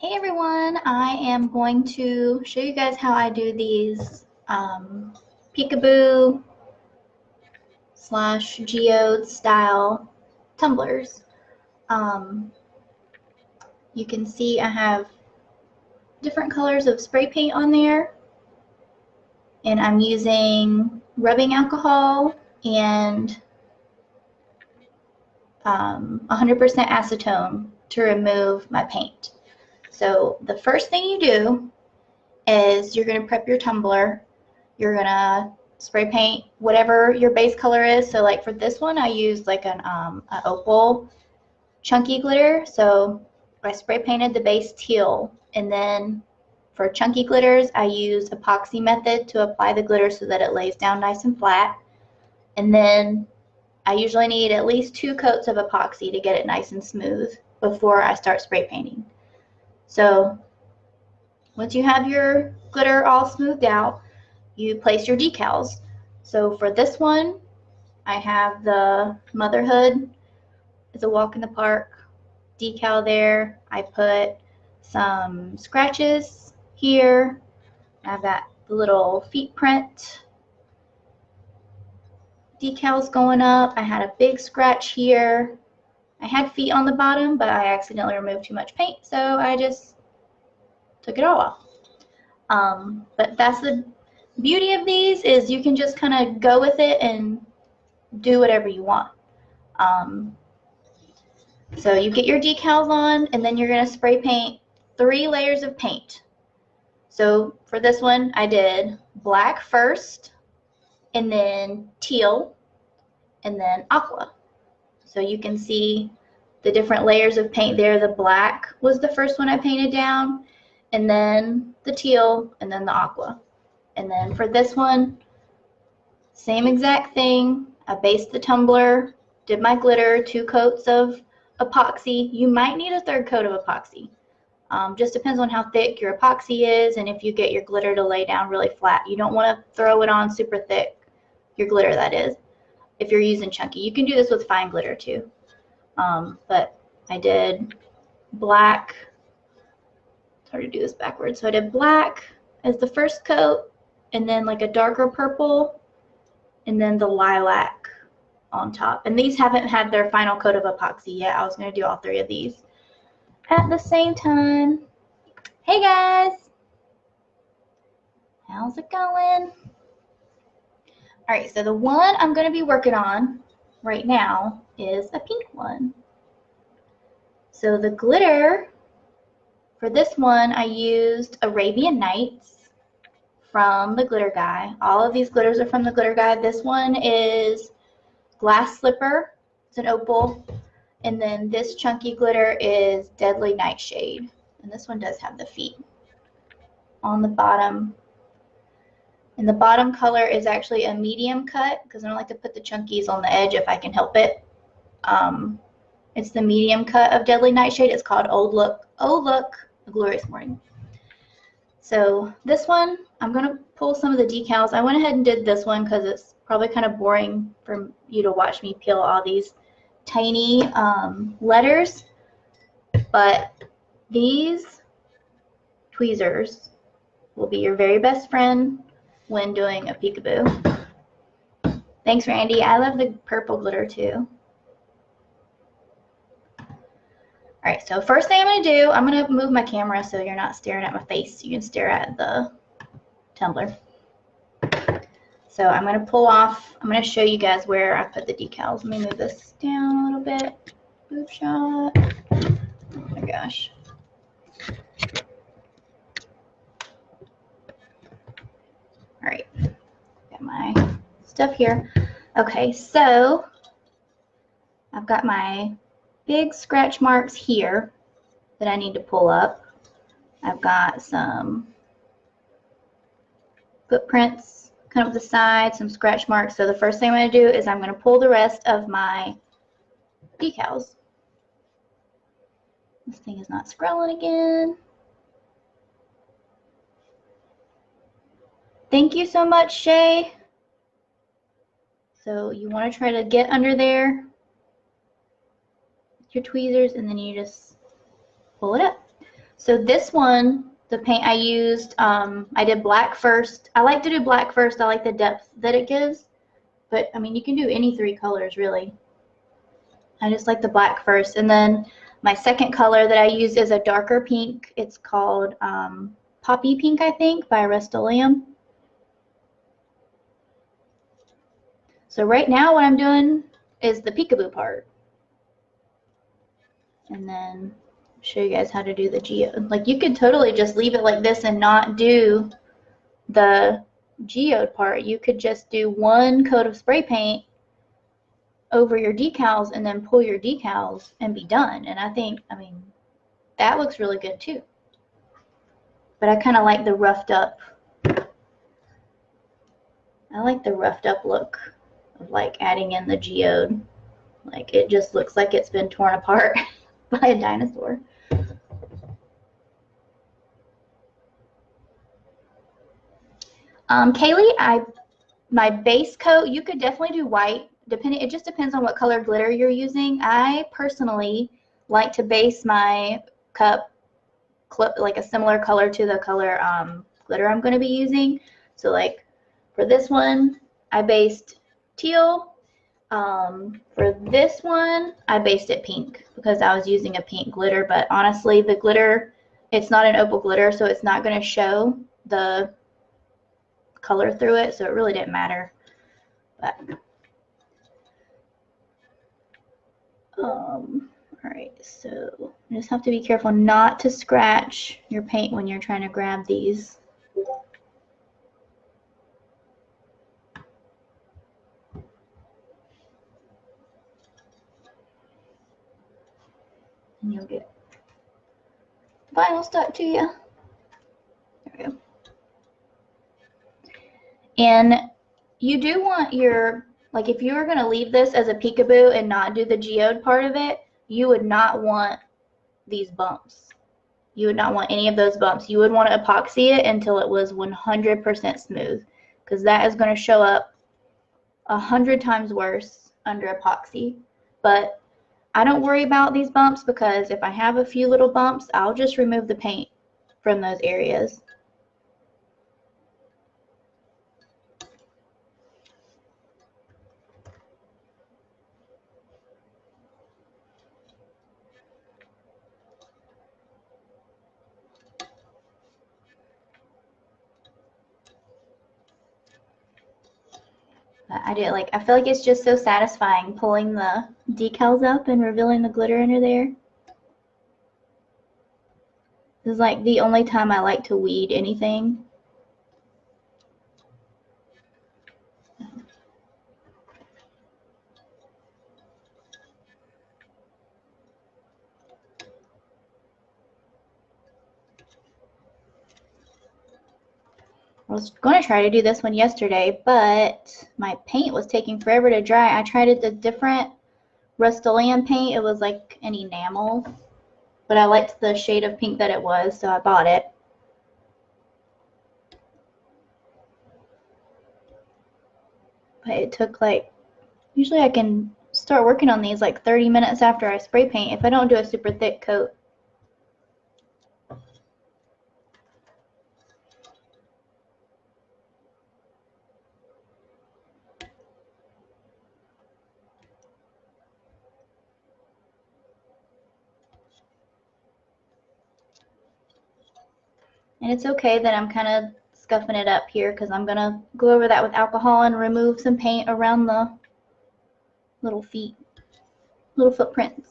Hey everyone, I am going to show you guys how I do these Peekaboo / Geode style tumblers. You can see I have different colors of spray paint on there, and I'm using rubbing alcohol and 100% acetone to remove my paint. So the first thing you do is you're going to prep your tumbler. You're going to spray paint whatever your base color is. So like for this one, I used like an opal chunky glitter. So I spray painted the base teal, and then for chunky glitters, I use epoxy method to apply the glitter so that it lays down nice and flat. And then I usually need at least 2 coats of epoxy to get it nice and smooth before I start spray painting. So once you have your glitter all smoothed out, you place your decals. So for this one, I have the Motherhood is a walk in the park decal there. I put some scratches here. I've got the little feet print decals going up. I had a big scratch here. I had feet on the bottom, but I accidentally removed too much paint, so I just took it all off. But that's the beauty of these, is you can just kind of go with it and do whatever you want. So you get your decals on, and then you're going to spray paint 3 layers of paint. So for this one, I did black first, and then teal, and then aqua. So you can see the different layers of paint there. The black was the first one I painted down, and then the teal, and then the aqua. And then for this one, same exact thing. I based the tumbler, did my glitter, 2 coats of epoxy. You might need a 3rd coat of epoxy. Just depends on how thick your epoxy is, and if you get your glitter to lay down really flat. You don't want to throw it on super thick, your glitter that is, if you're using chunky. You can do this with fine glitter too. But I did black. It's hard to do this backwards. So I did black as the first coat, and then like a darker purple, and then the lilac on top. And these haven't had their final coat of epoxy yet. I was going to do all 3 of these at the same time. Hey guys, how's it going? All right, so the one I'm going to be working on right now is a pink one. So the glitter for this one, I used Arabian Nights from the glitter guy. All of these glitters are from the glitter guy. This one is Glass Slipper. It's an opal. And then this chunky glitter is Deadly Nightshade. And this one does have the feet on the bottom. And the bottom color is actually a medium cut, because I don't like to put the chunkies on the edge if I can help it. It's the medium cut of Deadly Nightshade. It's called Oh Look, A Glorious Morning. So this one, I'm going to pull some of the decals. I went ahead and did this one because it's probably kind of boring for you to watch me peel all these tiny letters. But these tweezers will be your very best friend when doing a peekaboo. Thanks, Randy. I love the purple glitter too. All right, so first thing I'm going to do, I'm going to move my camera so you're not staring at my face. You can stare at the tumbler. So I'm going to pull off, I'm going to show you guys where I put the decals. Let me move this down a little bit. Boob shot. Oh my gosh. All right, got my stuff here. Okay, so I've got my big scratch marks here that I need to pull up. I've got some footprints kind of the side, some scratch marks. So the first thing I'm going to do is I'm going to pull the rest of my decals. This thing is not scrolling again. Thank you so much, Shay. So you want to try to get under there with your tweezers, and then you just pull it up. So this one, the paint I used, I did black first. I like to do black first. I like the depth that it gives. But, I mean, you can do any 3 colors, really. I just like the black first. And then my second color that I use is a darker pink. It's called Poppy Pink, I think, by Rustoleum. So right now what I'm doing is the peekaboo part. And then show you guys how to do the geode. Like, you could totally just leave it like this and not do the geode part. You could just do 1 coat of spray paint over your decals and then pull your decals and be done. And I think, I mean, that looks really good too. But I kind of like the roughed up. I like the roughed up look of like adding in the geode. Like, it just looks like it's been torn apart by a dinosaur. Kaylee, my base coat, you could definitely do white. It just depends on what color glitter you're using. I personally like to base my cup like a similar color to the color glitter I'm going to be using. So like for this one, I based teal. For this one, I based it pink because I was using a pink glitter. But honestly, the glitter, it's not an opal glitter, so it's not going to show the color through it, so it really didn't matter. But all right, so you just have to be careful not to scratch your paint when you're trying to grab these. And you'll get vinyl stuck to you. There we go. And you do want your, like, if you were going to leave this as a peekaboo and not do the geode part of it, you would not want these bumps. You would not want any of those bumps. You would want to epoxy it until it was 100% smooth, because that is going to show up 100 times worse under epoxy. But I don't worry about these bumps, because if I have a few little bumps, I'll just remove the paint from those areas. I feel like it's just so satisfying pulling the decals up and revealing the glitter under there. This is like the only time I like to weed anything. I was going to try to do this one yesterday, but my paint was taking forever to dry. I tried a different Rustoleum paint. It was like an enamel, but I liked the shade of pink that it was, so I bought it. But it took like, usually I can start working on these like 30 minutes after I spray paint if I don't do a super thick coat. And it's okay that I'm kind of scuffing it up here, because I'm going to go over that with alcohol and remove some paint around the little feet, little footprints.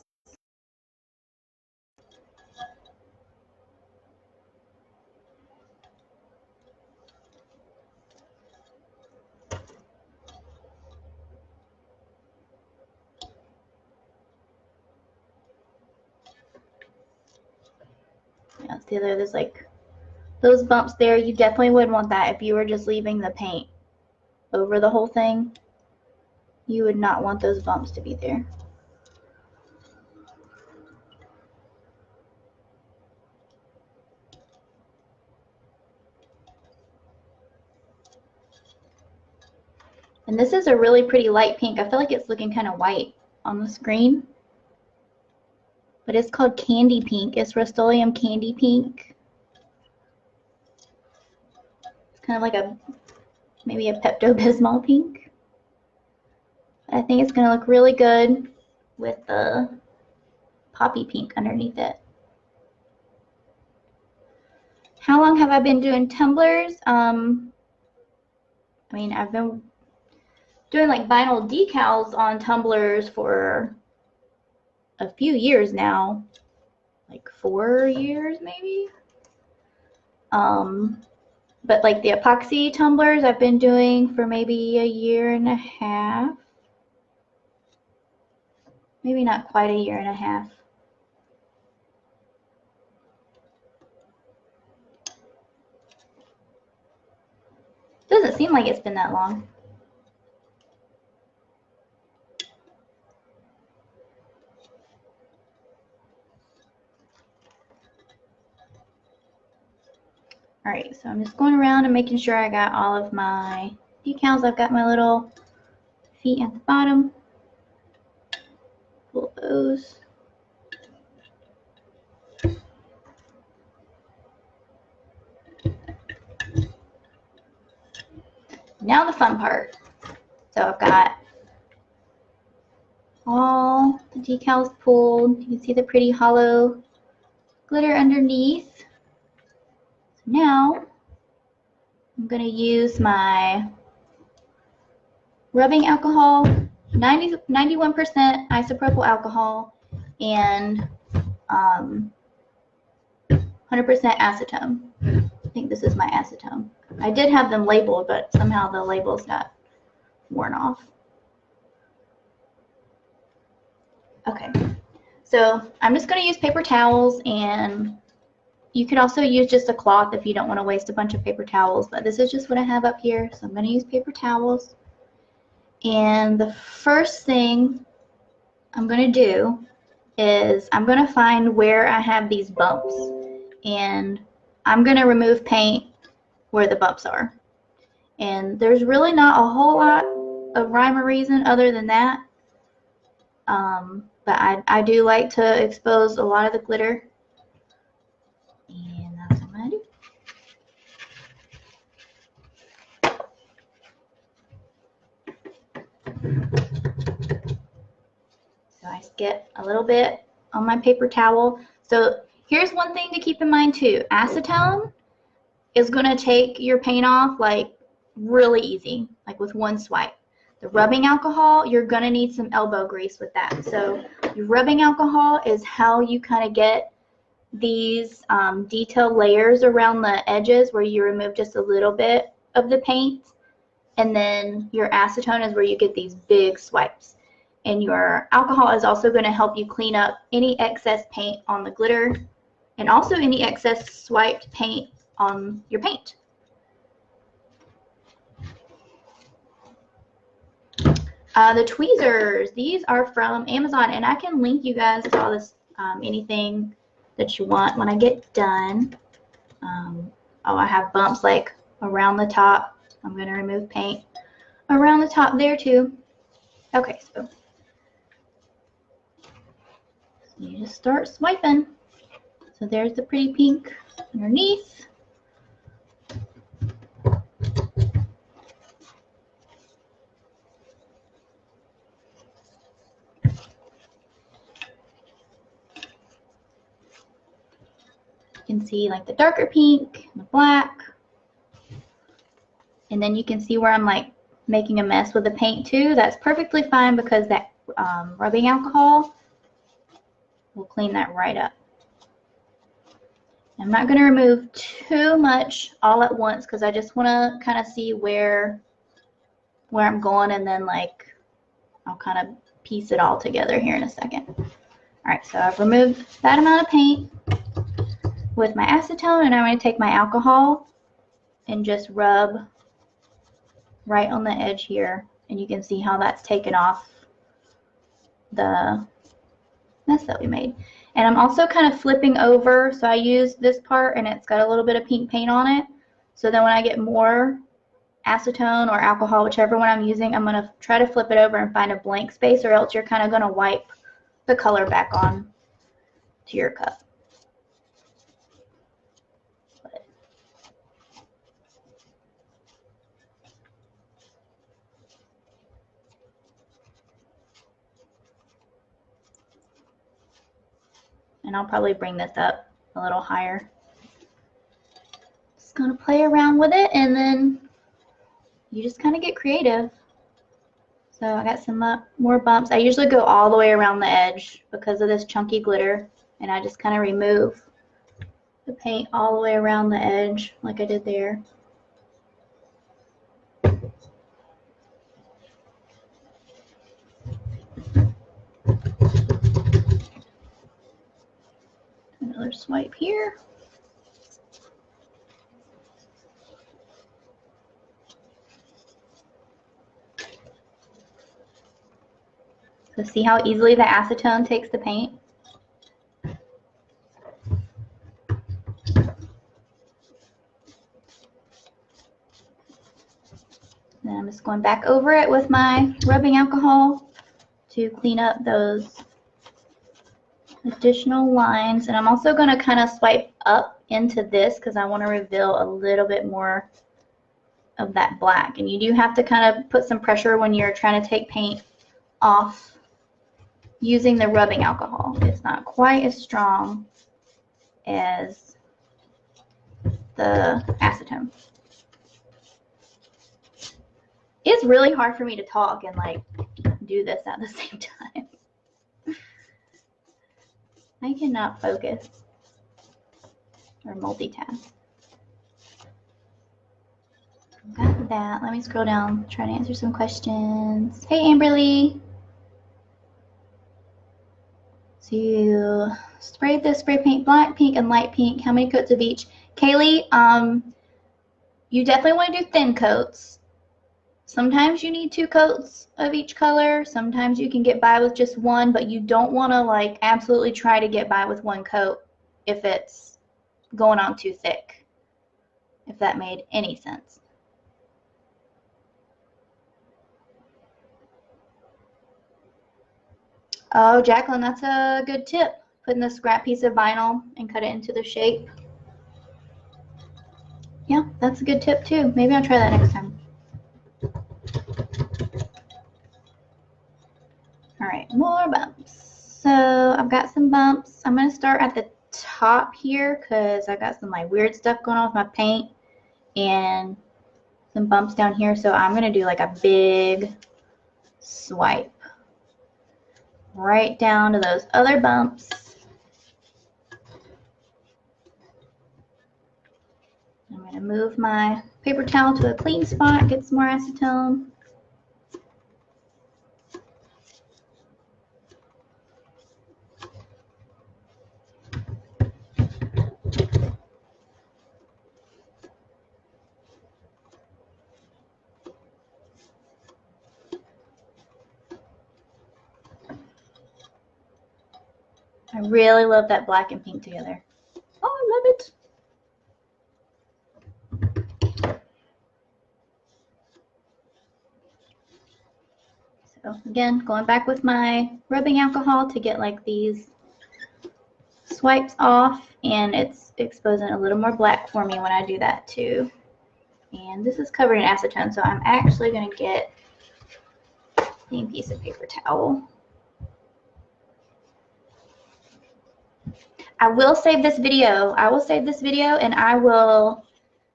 Yeah, see there's like those bumps there. You definitely wouldn't want that if you were just leaving the paint over the whole thing. You would not want those bumps to be there. And this is a really pretty light pink. I feel like it's looking kind of white on the screen. but it's called Candy Pink. It's Rustoleum Candy Pink. It's kind of like maybe a Pepto-Bismol pink. I think it's going to look really good with the poppy pink underneath it. How long have I been doing tumblers? I mean, I've been doing like vinyl decals on tumblers for a few years now, like 4 years maybe. But like the epoxy tumblers I've been doing for maybe a year and a half. Maybe not quite a year and a half. Doesn't seem like it's been that long. Alright, so I'm just going around and making sure I got all of my decals. I've got my little feet at the bottom. Pull those. Now the fun part. So I've got all the decals pulled. You can see the pretty hollow glitter underneath. So now I'm going to use my rubbing alcohol, 91% isopropyl alcohol, and 100% acetone. I think this is my acetone. I did have them labeled, but somehow the labels got worn off. Okay, so I'm just going to use paper towels, and you could also use just a cloth if you don't want to waste a bunch of paper towels, but this is just what I have up here, so I'm going to use paper towels. And the first thing I'm going to do is I'm going to find where I have these bumps, and I'm going to remove paint where the bumps are. And there's really not a whole lot of rhyme or reason other than that. But I do like to expose a lot of the glitter. And that's what I'm going to do. So I get a little bit on my paper towel. So here's one thing to keep in mind too. Acetone is going to take your paint off like really easy, like with one swipe. The rubbing alcohol, you're going to need some elbow grease with that. So your rubbing alcohol is how you kind of get these detailed layers around the edges where you remove just a little bit of the paint. And then your acetone is where you get these big swipes. And your alcohol is also going to help you clean up any excess paint on the glitter and also any excess swiped paint on your paint. The tweezers, these are from Amazon, and I can link you guys to all this, anything that you want when I get done. Oh, I have bumps like around the top. I'm going to remove paint around the top there too. Okay, so you just start swiping. So there's the pretty pink underneath. You can see like the darker pink and the black. And then you can see where I'm like making a mess with the paint too. That's perfectly fine because that rubbing alcohol will clean that right up. I'm not going to remove too much all at once because I just want to kind of see where I'm going, and then like I'll kind of piece it all together here in a second. Alright, so I've removed that amount of paint with my acetone, and I'm going to take my alcohol and just rub right on the edge here, and you can see how that's taken off the mess that we made. And I'm also kind of flipping over, so I use this part and it's got a little bit of pink paint on it, so then when I get more acetone or alcohol, whichever one I'm using, I'm going to try to flip it over and find a blank space, or else you're kind of going to wipe the color back on. to your cup. And I'll probably bring this up a little higher. Just gonna play around with it, and then you just kind of get creative. So I got some more bumps. I usually go all the way around the edge because of this chunky glitter, and I just kind of remove the paint all the way around the edge like I did there. Another swipe here. So see how easily the acetone takes the paint? Then I'm just going back over it with my rubbing alcohol to clean up those additional lines. And I'm also going to kind of swipe up into this because I want to reveal a little bit more of that black. And you do have to kind of put some pressure when you're trying to take paint off using the rubbing alcohol. It's not quite as strong as the acetone. It's really hard for me to talk and like do this at the same time. I cannot focus or multitask. Got that. Let me scroll down, try to answer some questions. Hey, Amberly. So you sprayed the spray paint black, pink, and light pink. How many coats of each? Kaylee, you definitely want to do thin coats. Sometimes you need 2 coats of each color. Sometimes you can get by with just one, but you don't want to like absolutely try to get by with 1 coat if it's going on too thick, if that made any sense. Oh, Jacqueline, that's a good tip. Putting the scrap piece of vinyl and cut it into the shape. Yeah, that's a good tip too. Maybe I'll try that next time. All right, more bumps. So I've got some bumps. I'm going to start at the top here because I've got some like weird stuff going on with my paint and some bumps down here. So I'm going to do like a big swipe right down to those other bumps. I'm going to move my paper towel to a clean spot, get some more acetone. I really love that black and pink together. Oh, I love it. So again, going back with my rubbing alcohol to get like these swipes off, and it's exposing a little more black for me when I do that too. And this is covered in acetone, so I'm actually going to get a clean piece of paper towel. I will save this video. I will save this video, and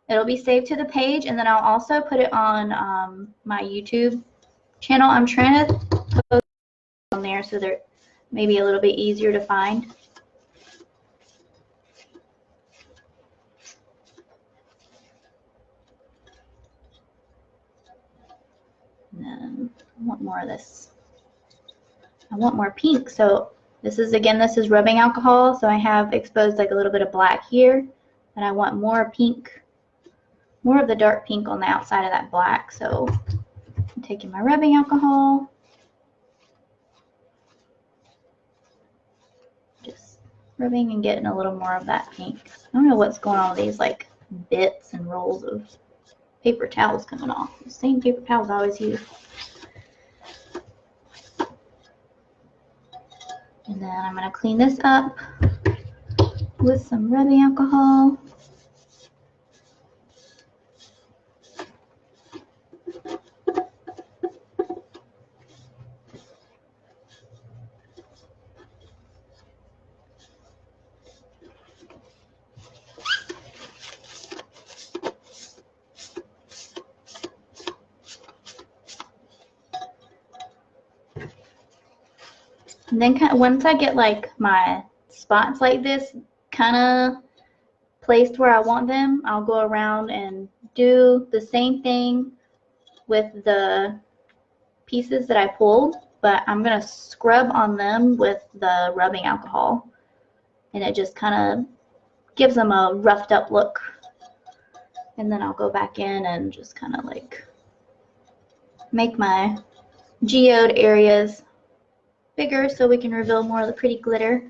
it'll be saved to the page, and then I'll also put it on my YouTube channel. I'm trying to post on there so they're maybe a little bit easier to find. And then I want more of this. I want more pink, so this is rubbing alcohol, so I have exposed like a little bit of black here, and I want more pink, more of the dark pink on the outside of that black. So I'm taking my rubbing alcohol, just rubbing and getting a little more of that pink. I don't know what's going on with these like bits and rolls of paper towels coming off. The same paper towels I always use. And then I'm going to clean this up with some rubbing alcohol. And then once I get like my spots like this kind of placed where I want them, I'll go around and do the same thing with the pieces that I pulled, but I'm going to scrub on them with the rubbing alcohol, and it just kind of gives them a roughed up look. And then I'll go back in and just kind of like make my geode areas bigger so we can reveal more of the pretty glitter.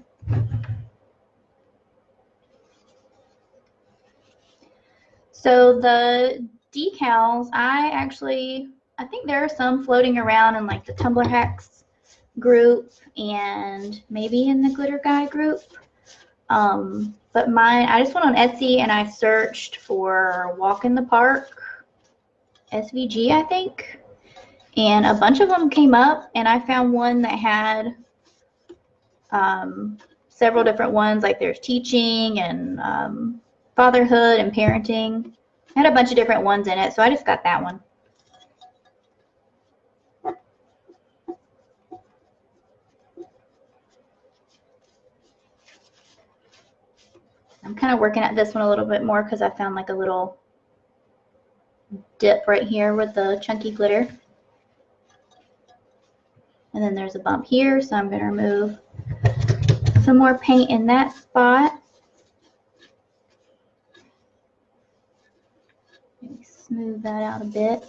So the decals, I think there are some floating around in like the Tumbler Hacks group and maybe in the Glitter Guy group. But mine, I just went on Etsy and I searched for Walk in the Park SVG, I think. And a bunch of them came up, and I found one that had several different ones, like there's teaching and fatherhood and parenting. It had a bunch of different ones in it, so I just got that one. I'm kind of working at this one a little bit more because I found like a little dip right here with the chunky glitter. And then there's a bump here, so I'm going to remove some more paint in that spot. Maybe smooth that out a bit.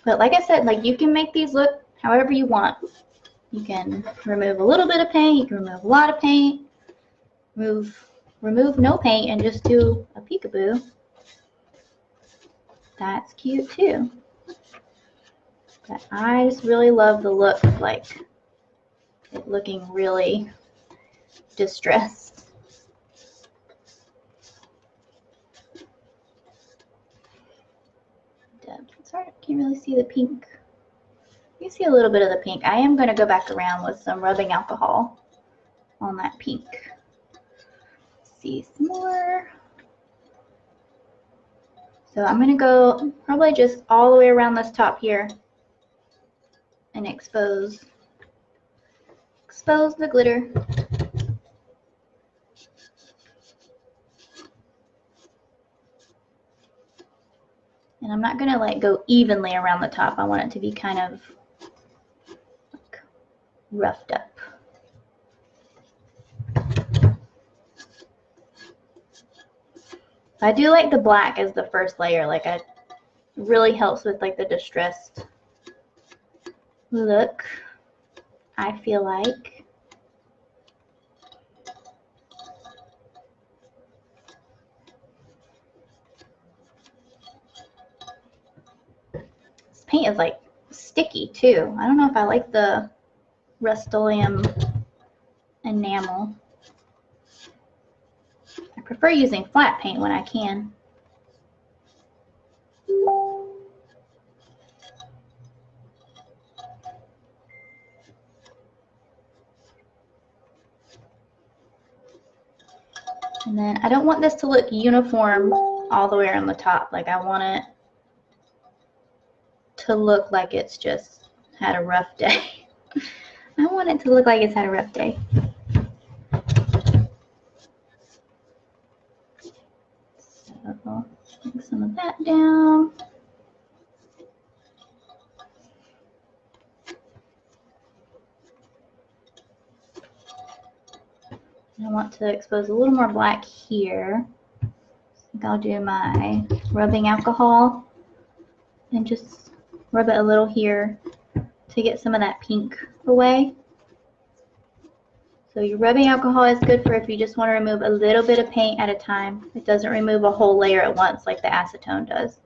But like I said, like you can make these look however you want. You can remove a little bit of paint, you can remove a lot of paint, remove no paint and just do a peekaboo. That's cute too. But I just really love the look of like it looking really distressed. Sorry, I can't really see the pink. You see a little bit of the pink. I am going to go back around with some rubbing alcohol on that pink. See some more. So I'm going to go probably just all the way around this top here and expose the glitter. And I'm not going to like go evenly around the top. I want it to be kind of like roughed up. I do like the black as the first layer. Like it really helps with like the distressed look, I feel like. Paint is like sticky too. I don't know if I like the Rustoleum enamel. I prefer using flat paint when I can. And then I don't want this to look uniform all the way around the top. Like I want it to look like it's just had a rough day. I want it to look like it's had a rough day. So take some of that down. I want to expose a little more black here. I think I'll do my rubbing alcohol and just rub it a little here to get some of that pink away. So your rubbing alcohol is good for if you just want to remove a little bit of paint at a time. It doesn't remove a whole layer at once like the acetone does.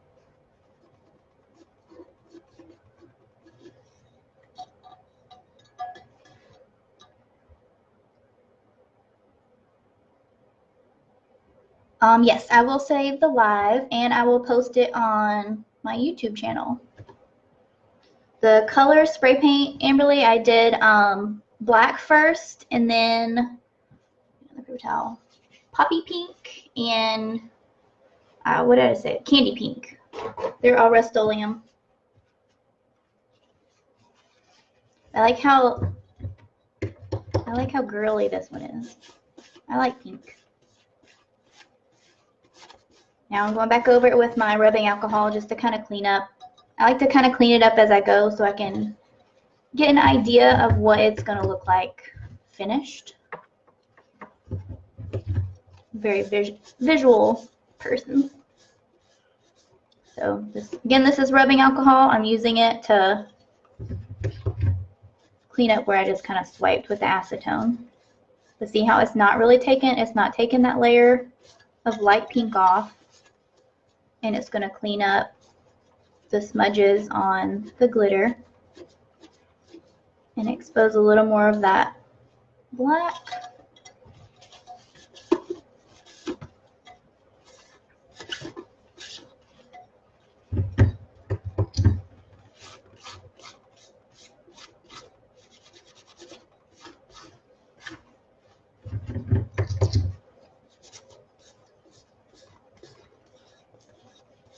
Yes, I will save the live and I will post it on my YouTube channel. The color spray paint, Amberly, I did black first and then paper towel, poppy pink and what did I say? Candy pink. They're all Rustoleum. I like how girly this one is. I like pink. Now I'm going back over it with my rubbing alcohol just to kind of clean up. I like to kind of clean it up as I go so I can get an idea of what it's going to look like finished. Very visual person. So this is rubbing alcohol. I'm using it to clean up where I just kind of swiped with the acetone. But see how it's not taking that layer of light pink off, and it's going to clean up the smudges on the glitter and expose a little more of that black.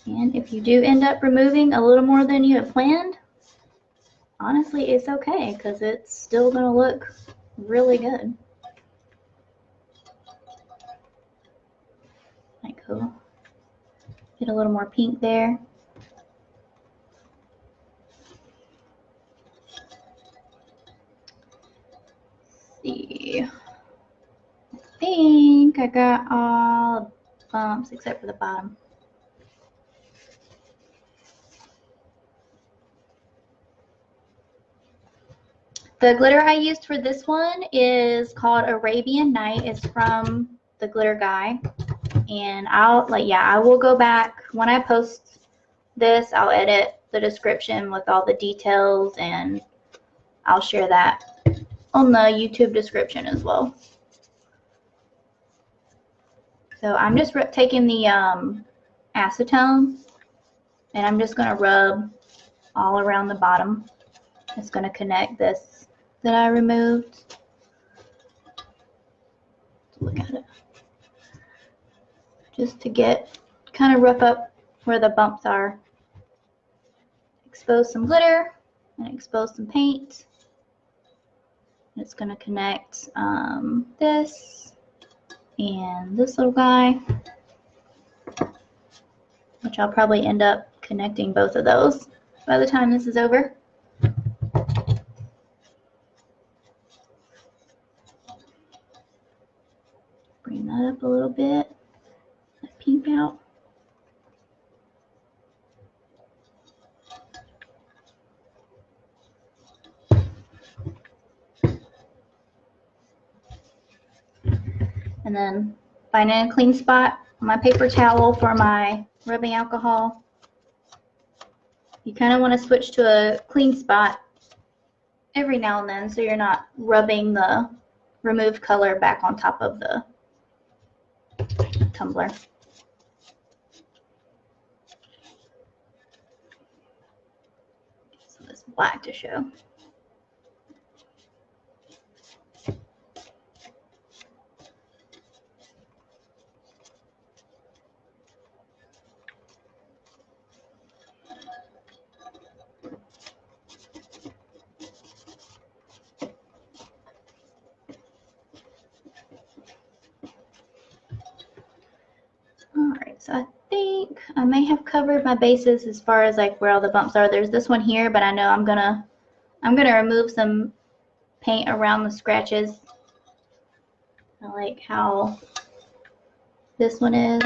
And if you do end up removing a little more than you had planned, honestly, it's okay because it's still going to look really good. Like, cool. Get a little more pink there. Let's see. I think I got all bumps except for the bottom. The glitter I used for this one is called Arabian Night. It's from the glitter guy. And I will go back when I post this. I'll edit the description with all the details and I'll share that on the YouTube description as well. So I'm just taking the acetone and I'm just going to rub all around the bottom. It's going to connect this that I removed. Look at it. Just to kind of rough up where the bumps are. Expose some glitter and expose some paint. It's going to connect this and this little guy, which I'll probably end up connecting both of those by the time this is over. Bring that up a little bit, that pink out. And then finding a clean spot on my paper towel for my rubbing alcohol. You kind of want to switch to a clean spot every now and then so you're not rubbing the removed color back on top of the tumbler. So this black to show. So I think I may have covered my bases as far as like where all the bumps are. There's this one here, but I know I'm gonna remove some paint around the scratches. I like how this one is.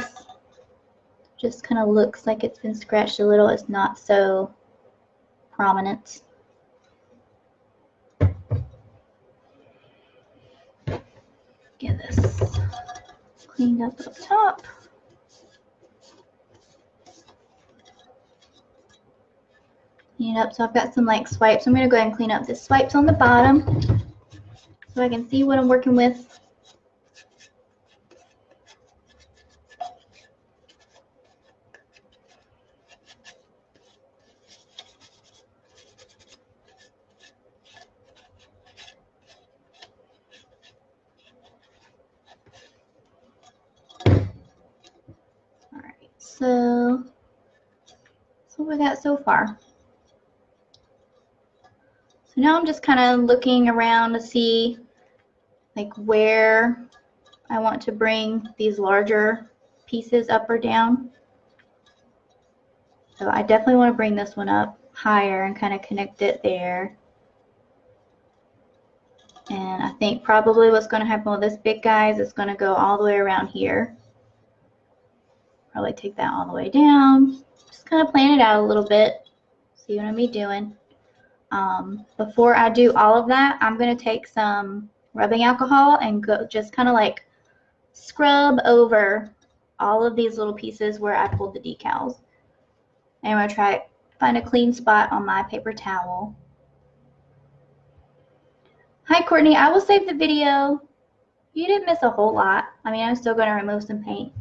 Just kind of looks like it's been scratched a little. It's not so prominent. Get this cleaned up top. Clean it up. So I've got some like swipes. I'm going to go ahead and clean up the swipes on the bottom so I can see what I'm working with. So that's what we got so far. So now I'm just kind of looking around to see like where I want to bring these larger pieces up or down. So I definitely want to bring this one up higher and kind of connect it there. And I think probably what's going to happen with this big guy is it's going to go all the way around here. Probably take that all the way down. Just kind of plan it out a little bit. See what I'm be doing. Before I do all of that, I'm going to take some rubbing alcohol and go just kind of like scrub over all of these little pieces where I pulled the decals. And I'm going to try to find a clean spot on my paper towel. Hi Courtney, I will save the video. You didn't miss a whole lot. I mean, I'm still going to remove some paint.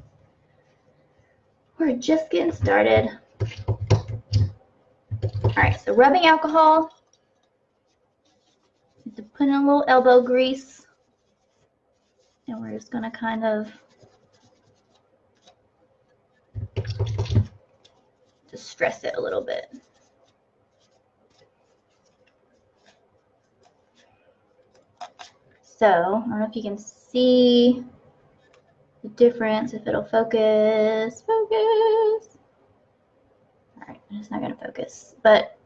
We're just getting started. Alright, so rubbing alcohol. To put in a little elbow grease. And we're just going to kind of just stress it a little bit. So, I don't know if you can see the difference, if it'll focus. Focus! Alright, it's not going to focus. But,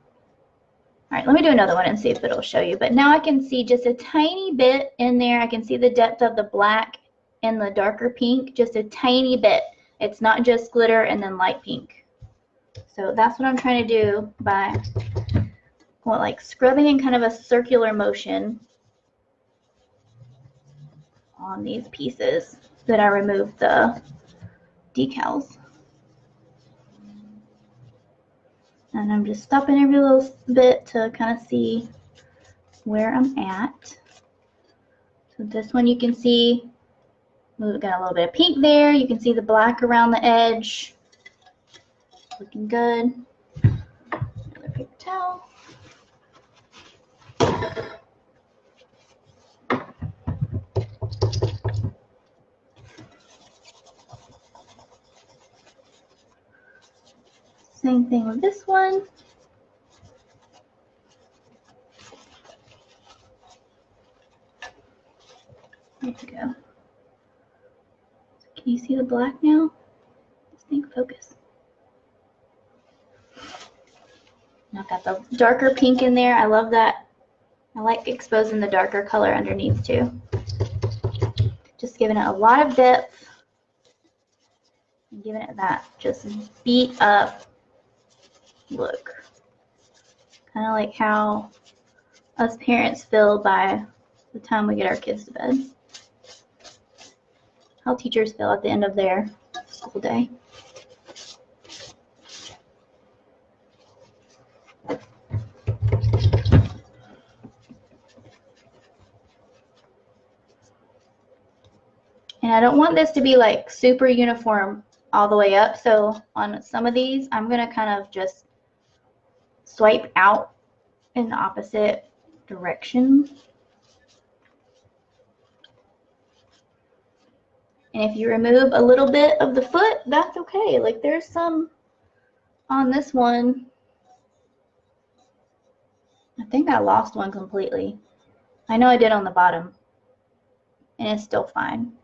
alright, let me do another one and see if it'll show you. But now I can see just a tiny bit in there. I can see the depth of the black and the darker pink, just a tiny bit. It's not just glitter and then light pink. So that's what I'm trying to do by like scrubbing in kind of a circular motion on these pieces that I removed the decals. And I'm just stopping every little bit to kind of see where I'm at. So this one you can see we've got a little bit of pink there. You can see the black around the edge. Looking good. Another paper towel. Same thing with this one. There we go. Can you see the black now? This thing focus. Now I've got the darker pink in there. I love that. I like exposing the darker color underneath too. Just giving it a lot of depth. And giving it that just beat up look. Kind of like how us parents feel by the time we get our kids to bed. How teachers feel at the end of their school day. And I don't want this to be like super uniform all the way up. So on some of these, I'm going to kind of just swipe out in the opposite direction. And if you remove a little bit of the foot, that's okay. Like there's some on this one. I think I lost one completely. I know I did on the bottom. And it's still fine.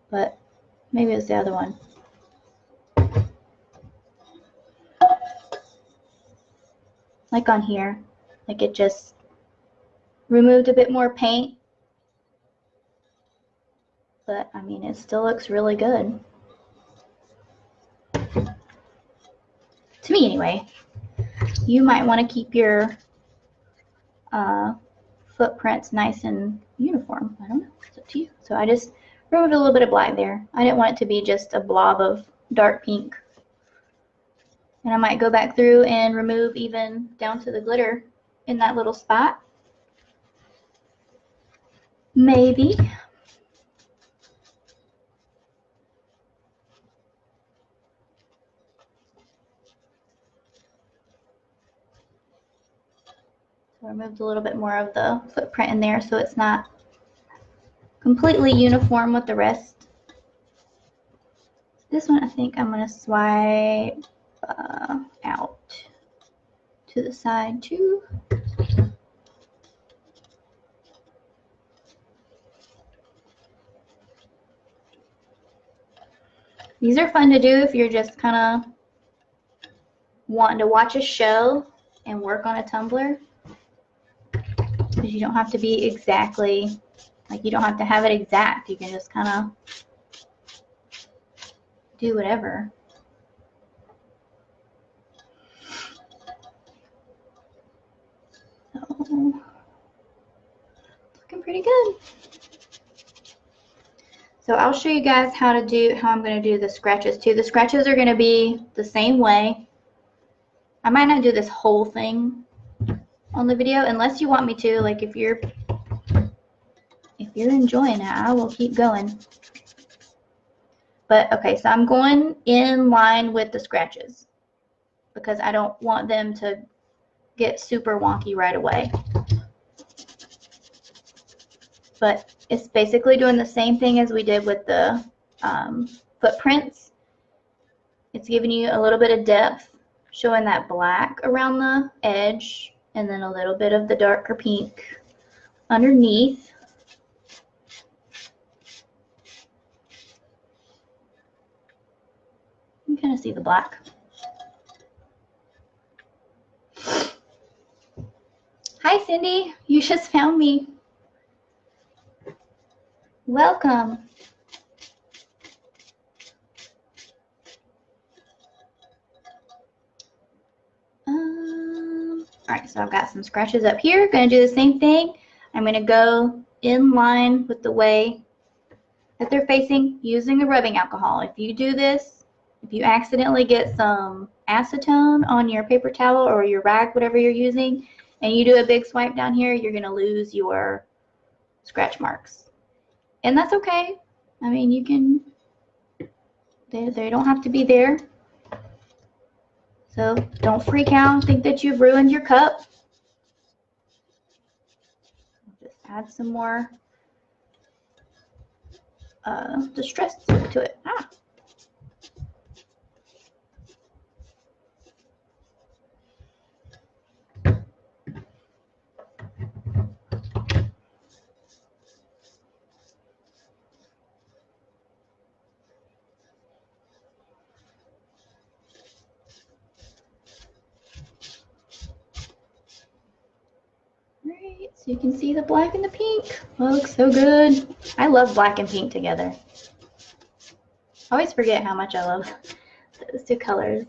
But maybe it's the other one. Like on here. Like it just removed a bit more paint. But I mean, it still looks really good. To me anyway. You might want to keep your footprints nice and uniform. I don't know. It's up to you. So I just removed a little bit of black there. I didn't want it to be just a blob of dark pink. And I might go back through and remove even down to the glitter in that little spot. Maybe. So I removed a little bit more of the footprint in there so it's not completely uniform with the rest. This one I think I'm going to swipe out to the side too. These are fun to do if you're just kind of wanting to watch a show and work on a tumbler. Because you don't have to be exactly, like you don't have to have it exact. You can just kind of do whatever. So, looking pretty good. So I'll show you guys how I'm going to do the scratches too. The scratches are going to be the same way. I might not do this whole thing on the video unless you want me to. Like if you're enjoying it, I will keep going. But okay, so I'm going in line with the scratches because I don't want them to get super wonky right away. But it's basically doing the same thing as we did with the footprints. It's giving you a little bit of depth, showing that black around the edge, and then a little bit of the darker pink underneath. You can kind of see the black. Hi Cindy, you just found me. Welcome. Alright, so I've got some scratches up here. Going to do the same thing. I'm going to go in line with the way that they're facing using the rubbing alcohol. If you do this, if you accidentally get some acetone on your paper towel or your rag, whatever you're using, and you do a big swipe down here, you're going to lose your scratch marks. And that's okay. I mean, you can, they don't have to be there. So don't freak out and think that you've ruined your cup. Just add some more distress to it. So you can see the black and the pink. Oh, it looks so good. I love black and pink together. I always forget how much I love those two colors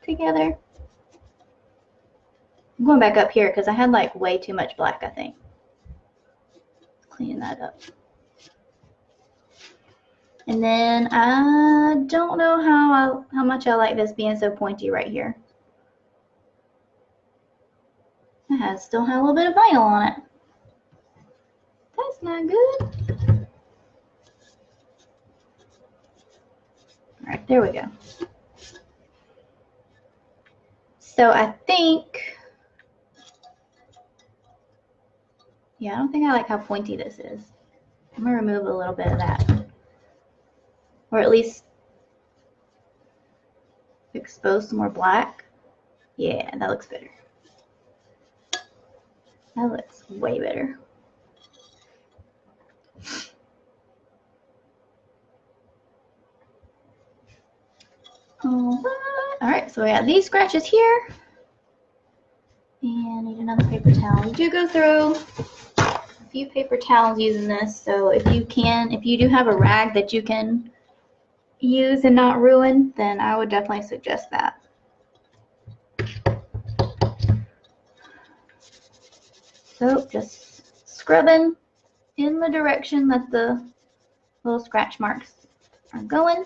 together. I'm going back up here because I had like way too much black, I think. Clean that up. And then I don't know how much I like this being so pointy right here. It still has a little bit of vinyl on it. That's not good. All right, there we go. So I think, yeah, I don't think I like how pointy this is. I'm gonna remove a little bit of that. Or at least expose some more black. Yeah, that looks better. That looks way better. Alright, so we got these scratches here. And I need another paper towel. We do go through a few paper towels using this, so if you do have a rag that you can use and not ruin, then I would definitely suggest that. So just scrubbing in the direction that the little scratch marks are going.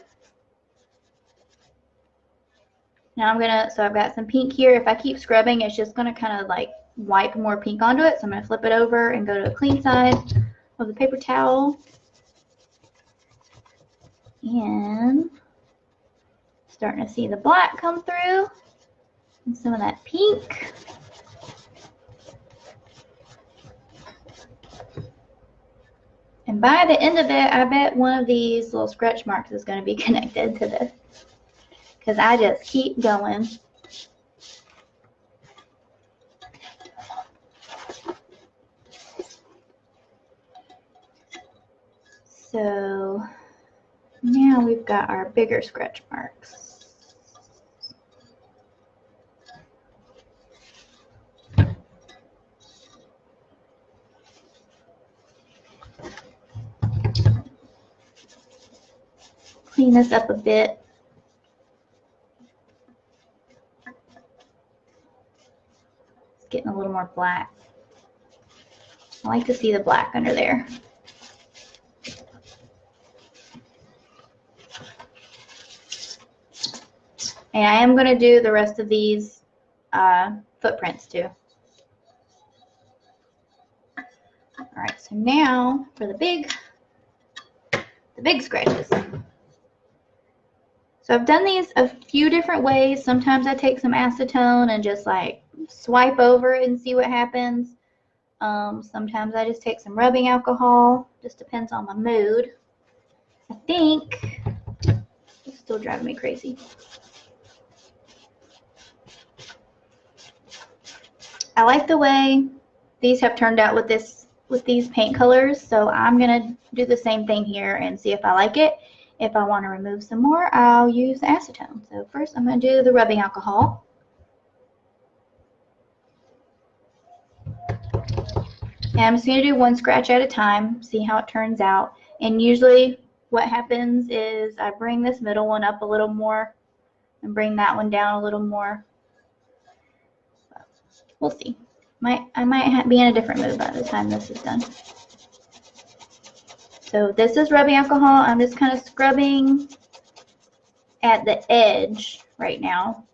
Now I've got some pink here. If I keep scrubbing, it's just gonna kind of like wipe more pink onto it. So I'm gonna flip it over and go to the clean side of the paper towel. And starting to see the black come through and some of that pink. And by the end of it, I bet one of these little scratch marks is going to be connected to this, because I just keep going. So now we've got our bigger scratch marks. Clean this up a bit. It's getting a little more black. I like to see the black under there. And I am going to do the rest of these footprints too. Alright, so now for the big scratches. So I've done these a few different ways. Sometimes I take some acetone and just like swipe over it and see what happens. Sometimes I just take some rubbing alcohol. Just depends on my mood. I think it's still driving me crazy. I like the way these have turned out with these paint colors, so I'm gonna do the same thing here and see if I like it. If I want to remove some more, I'll use acetone. So first I'm gonna do the rubbing alcohol. And I'm just gonna do one scratch at a time, see how it turns out. And usually what happens is I bring this middle one up a little more and bring that one down a little more. We'll see. I might be in a different mood by the time this is done. So this is rubbing alcohol. I'm just kind of scrubbing at the edge right now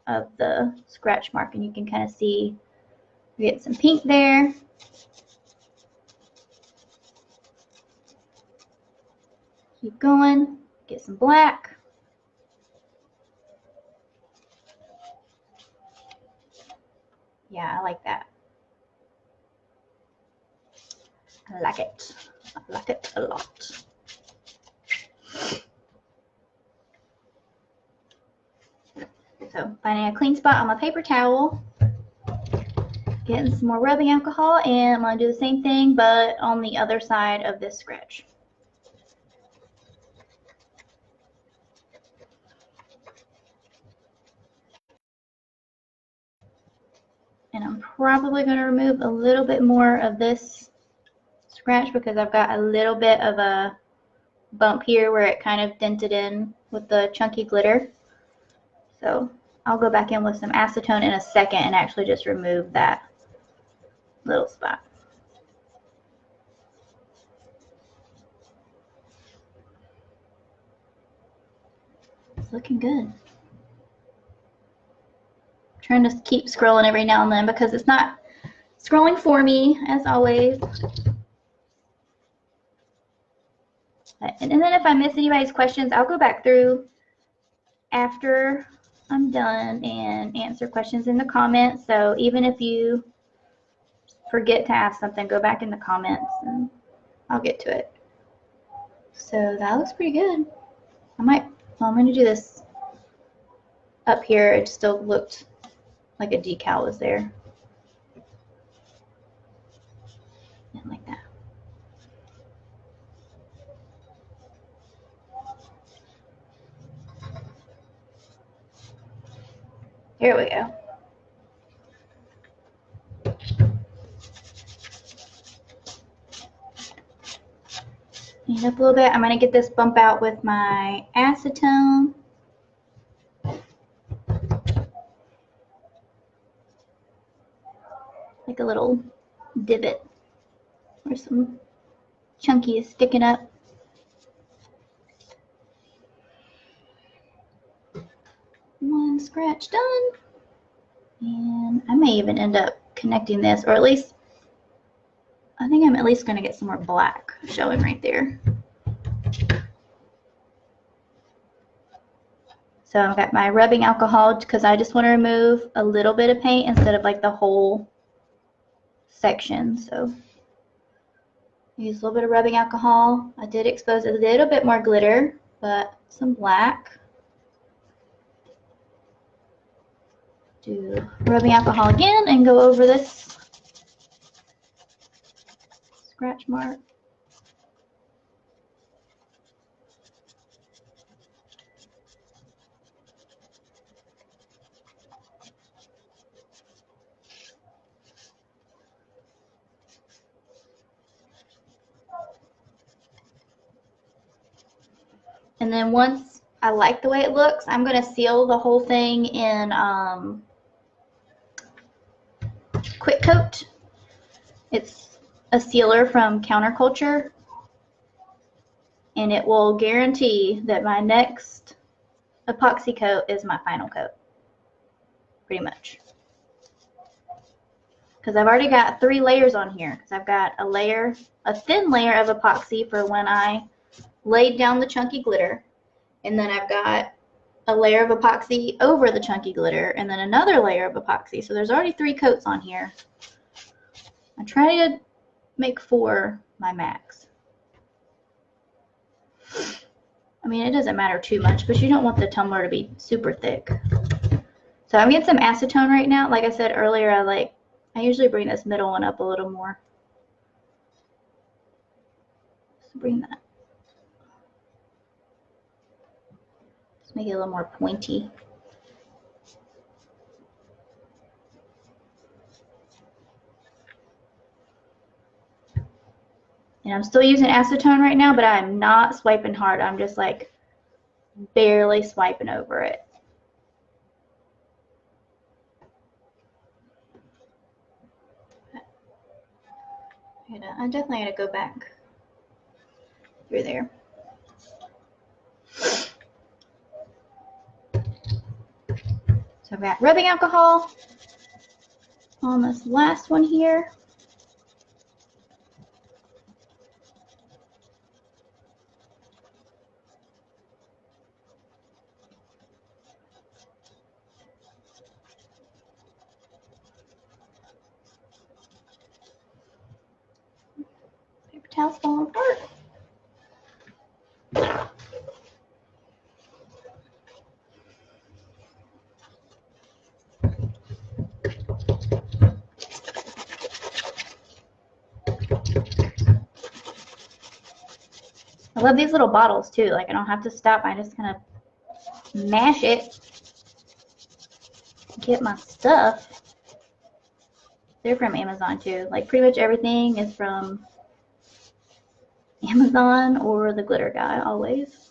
of the scratch mark, and you can kind of see we get some pink there. Keep going, get some black. Yeah, I like that. I like it. I like it a lot. So finding a clean spot on my paper towel, getting some more rubbing alcohol, and I'm going to do the same thing but on the other side of this scratch. And I'm probably going to remove a little bit more of this scratch because I've got a little bit of a bump here where it kind of dented in with the chunky glitter. So I'll go back in with some acetone in a second and actually just remove that little spot. It's looking good. I'm trying to keep scrolling every now and then because it's not scrolling for me, as always. And then if I miss anybody's questions, I'll go back through after I'm done and answer questions in the comments. So even if you forget to ask something, go back in the comments and I'll get to it. So that looks pretty good. I'm going to do this up here. It still looked like a decal was there. And like that. Here we go. Clean it up a little bit. I'm going to get this bump out with my acetone. Like a little divot where some chunky is sticking up. One scratch done. And I may even end up connecting this, or at least I think I'm at least going to get some more black showing right there. So I've got my rubbing alcohol because I just want to remove a little bit of paint instead of like the whole section. So Use a little bit of rubbing alcohol. I did expose a little bit more glitter, but some black. Do rubbing alcohol again and go over this scratch mark. And then once I like the way it looks, I'm going to seal the whole thing in Quick Coat. It's a sealer from Counterculture, and it will guarantee that my next epoxy coat is my final coat, pretty much. Because I've already got 3 layers on here. Because I've got a thin layer of epoxy for when I laid down the chunky glitter, and then I've got a layer of epoxy over the chunky glitter, and then another layer of epoxy. So there's already 3 coats on here. I try to make 4 my max. I mean, it doesn't matter too much, but you don't want the tumbler to be super thick. So I'm getting some acetone right now. Like I said earlier, I usually bring this middle one up a little more. So bring that. Just make it a little more pointy. And I'm still using acetone right now, but I'm not swiping hard. I'm just like barely swiping over it. I'm definitely going to go back through there. So I've got rubbing alcohol on this last one here. Paper towel's falling apart. I love these little bottles too. Like I don't have to stop. I just kind of mash it, get my stuff. They're from Amazon too. Like pretty much everything is from Amazon or the Glitter Guy always.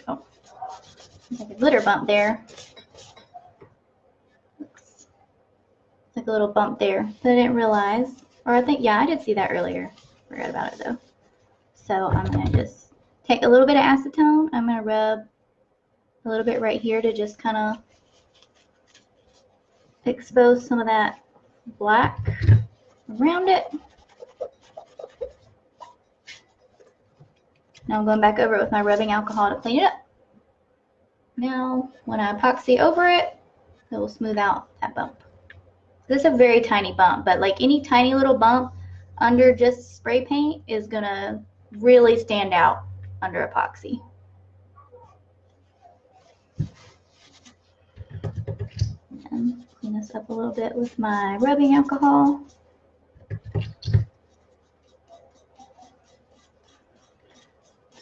Oh, like a glitter bump there. Looks like a little bump there that I didn't realize. Or I think, yeah, I did see that earlier. Forgot about it though. So I'm going to just take a little bit of acetone. I'm going to rub a little bit right here to just kind of expose some of that black around it. Now I'm going back over it with my rubbing alcohol to clean it up. Now, when I epoxy over it, it will smooth out that bump. This is a very tiny bump, but like any tiny little bump under just spray paint is going to really stand out under epoxy. And clean this up a little bit with my rubbing alcohol.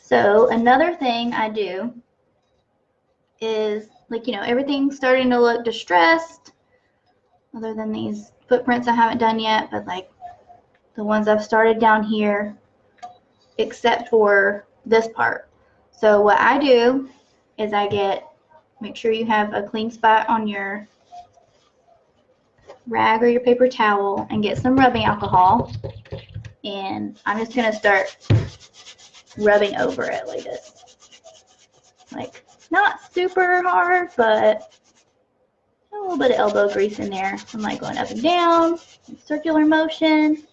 So another thing I do is, like, you know, everything's starting to look distressed, other than these footprints I haven't done yet, but like the ones I've started down here, except for this part. So what I do is make sure you have a clean spot on your rag or your paper towel and get some rubbing alcohol. And I'm just going to start rubbing over it like this. Like, not super hard, but a little bit of elbow grease in there. I'm like going up and down, in circular motion,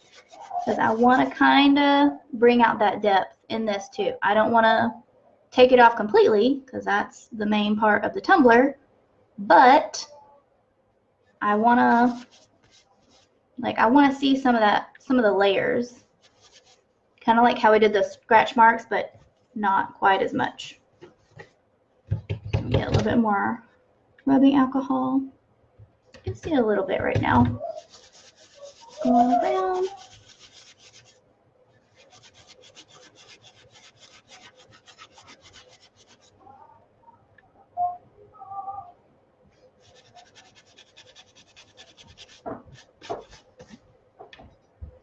because I want to kind of bring out that depth in this too. I don't want to take it off completely, because that's the main part of the tumbler, but I want to see some of the layers. Kind of like how we did the scratch marks, but not quite as much. Get a little bit more rubbing alcohol. You can see a little bit right now. Going around.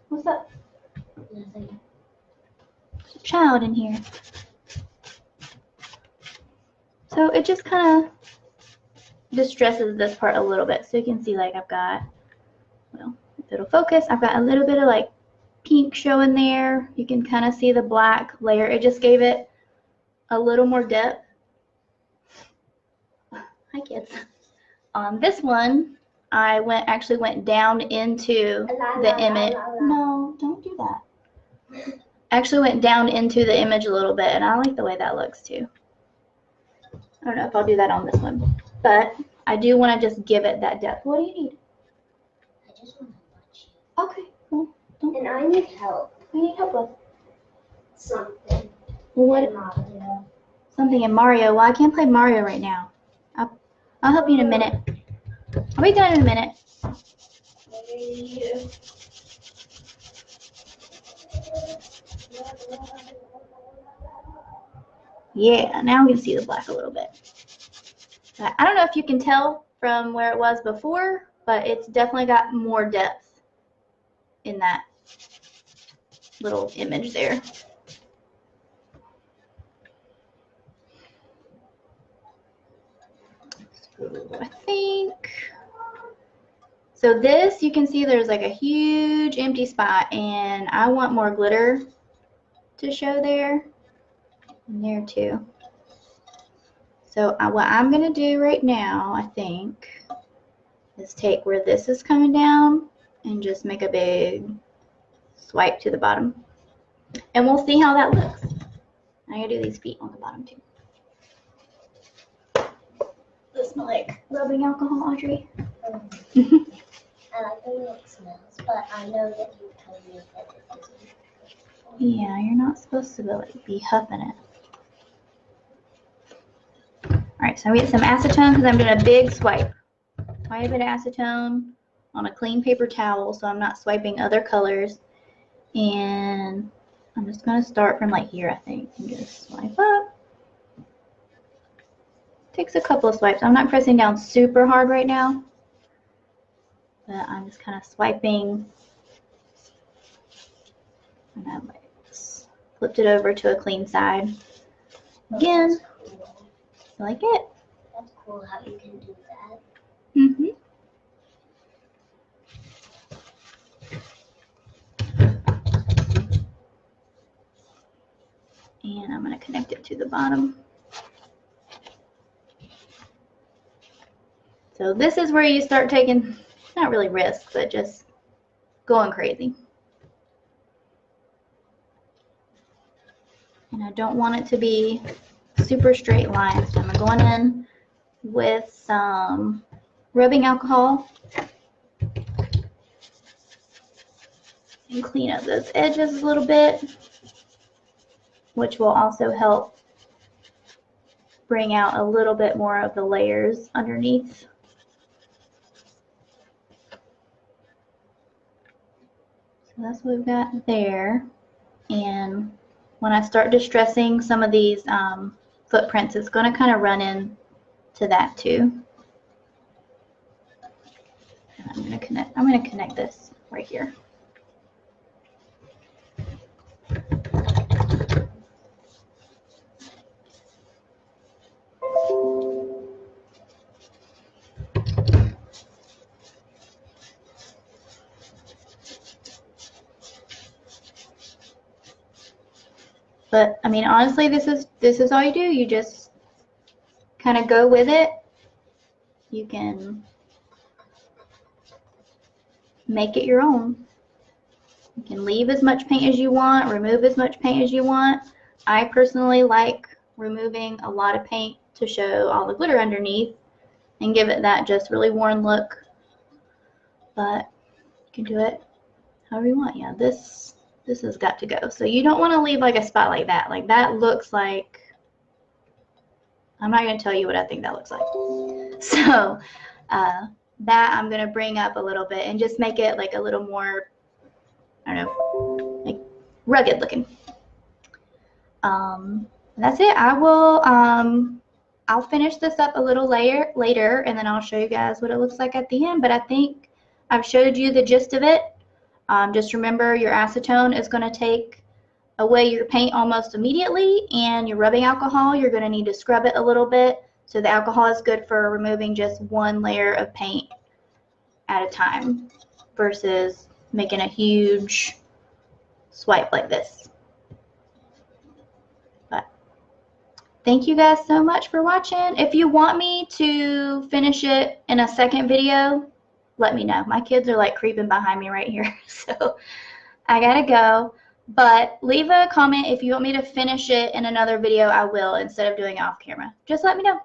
What's up? Nothing. There's a child in here. So it just kind of distresses this part a little bit. So you can see, like, I've got, well, if it'll focus, I've got a little bit of like pink showing there. You can kind of see the black layer. It just gave it a little more depth. Hi, kids. On this one, I actually went down into the image. No, don't do that. Actually went down into the image a little bit, and I like the way that looks too. I don't know if I'll do that on this one, but I do want to just give it that depth. What do you need? I just want to watch you. Okay, well, don't. And I need help. I need help with Something. what? Mario. Something in Mario. Well, I can't play Mario right now. I'll help you in a minute. I'll be done in a minute. Yeah, now we can see the black a little bit. I don't know if you can tell from where it was before, but it's definitely got more depth in that little image there. So I think, so this, you can see there's like a huge empty spot, and I want more glitter to show there and there too. So what I'm going to do right now, I think, is take where this is coming down and just make a big swipe to the bottom. And we'll see how that looks. I'm going to do these feet on the bottom too. Does it smell like rubbing alcohol, Audrey? I like the way it smells, but I know that you told me that it doesn't. Yeah, you're not supposed to be huffing it. Alright, so I'm going to get some acetone because I'm doing a big swipe. Quite a bit of acetone on a clean paper towel so I'm not swiping other colors. And I'm just going to start from like here, I think, and just swipe up. Takes a couple of swipes. I'm not pressing down super hard right now, but I'm just kind of swiping. And I flipped it over to a clean side. Again, like it. That's cool how you can do that. Mm-hmm. And I'm going to connect it to the bottom. So this is where you start taking, not really risks, but just going crazy. And I don't want it to be super straight lines. So I'm going in with some rubbing alcohol and clean up those edges a little bit, which will also help bring out a little bit more of the layers underneath. So that's what we've got there. And when I start distressing some of these footprints, it's going to kind of run in to that too. And I'm going to connect this right here. But I mean, honestly, this is all you do. You just kind of go with it. You can make it your own. You can leave as much paint as you want, remove as much paint as you want. I personally like removing a lot of paint to show all the glitter underneath and give it that just really worn look. But you can do it however you want. Yeah, this has got to go. So you don't want to leave like a spot like that. Like that looks like, I'm not going to tell you what I think that looks like. So that I'm going to bring up a little bit and just make it like a little more, I don't know, like rugged looking. That's it. I'll finish this up a little later, and then I'll show you guys what it looks like at the end. But I think I've showed you the gist of it. Just remember your acetone is going to take away your paint almost immediately, and your rubbing alcohol, you're going to need to scrub it a little bit. So the alcohol is good for removing just one layer of paint at a time versus making a huge swipe like this. But thank you guys so much for watching. If you want me to finish it in a second video, let me know. My kids are like creeping behind me right here, so I gotta go. But leave a comment if you want me to finish it in another video. I will, instead of doing it off camera. Just let me know.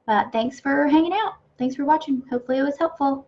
But thanks for hanging out. Thanks for watching. Hopefully it was helpful.